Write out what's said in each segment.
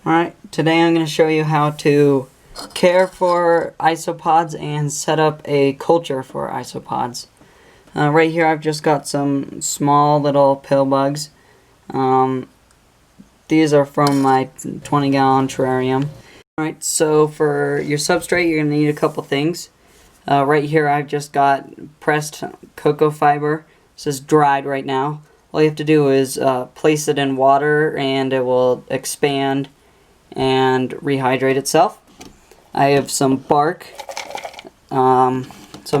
Alright, today I'm going to show you how to care for isopods and set up a culture for isopods. Right here I've just got some small little pill bugs. These are from my 20-gallon terrarium. Alright, so for your substrate you're going to need a couple things. Right here I've just got pressed cocoa fiber. This is dried right now. All you have to do is place it in water and it will expand and rehydrate itself. I have some bark, some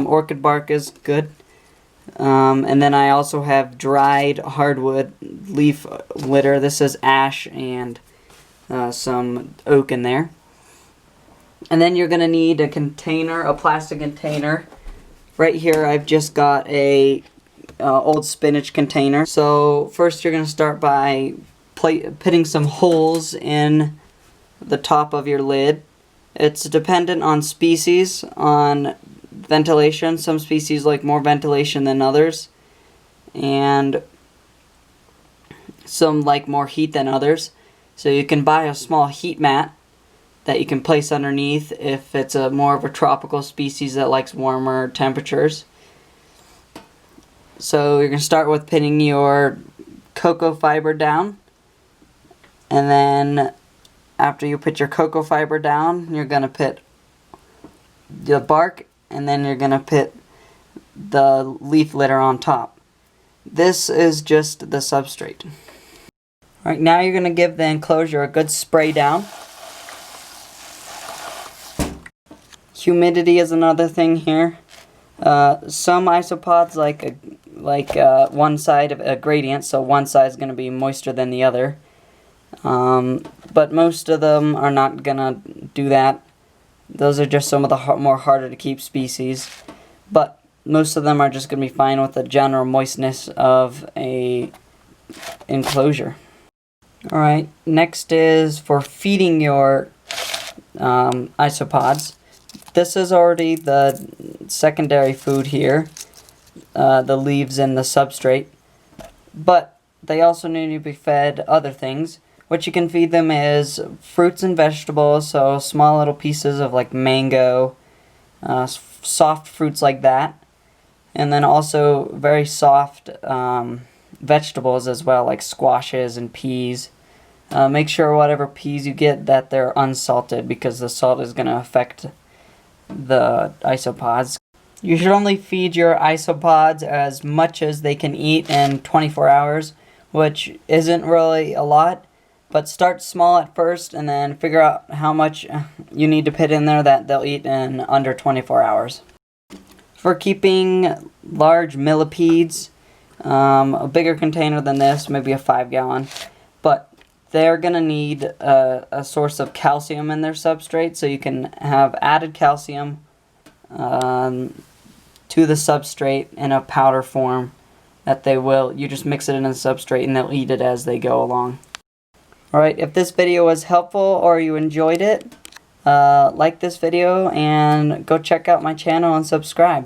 orchid bark is good, and then I also have dried hardwood leaf litter. This is ash and some oak in there. And then you're going to need a container, a plastic container. Right here I've just got a old spinach container. So first you're going to start by putting some holes in the top of your lid. It's dependent on species, on ventilation. Some species like more ventilation than others, and some like more heat than others. So you can buy a small heat mat that you can place underneath if it's a more of a tropical species that likes warmer temperatures. So you're going to start with pinning your cocoa fiber down, and then after you put your cocoa fiber down, you're going to put the bark, and then you're going to put the leaf litter on top. This is just the substrate. Alright, now you're going to give the enclosure a good spray down. Humidity is another thing here. Some isopods like one side of a gradient, so one side is going to be moister than the other. But most of them are not gonna do that. Those are just some of the more harder to keep species. But most of them are just gonna be fine with the general moistness of a enclosure. Alright, next is for feeding your isopods. This is already the secondary food here, the leaves and the substrate. But they also need to be fed other things. What you can feed them is fruits and vegetables, so small little pieces of like mango, soft fruits like that. And then also very soft vegetables as well, like squashes and peas. Make sure whatever peas you get that they're unsalted, because the salt is going to affect the isopods. You should only feed your isopods as much as they can eat in 24 hours, which isn't really a lot. But start small at first and then figure out how much you need to put in there that they'll eat in under 24 hours. For keeping large millipedes, a bigger container than this, maybe a 5-gallon, but they're going to need a source of calcium in their substrate, so you can have added calcium to the substrate in a powder form that you just mix it in the substrate and they'll eat it as they go along. Alright, if this video was helpful or you enjoyed it, like this video and go check out my channel and subscribe.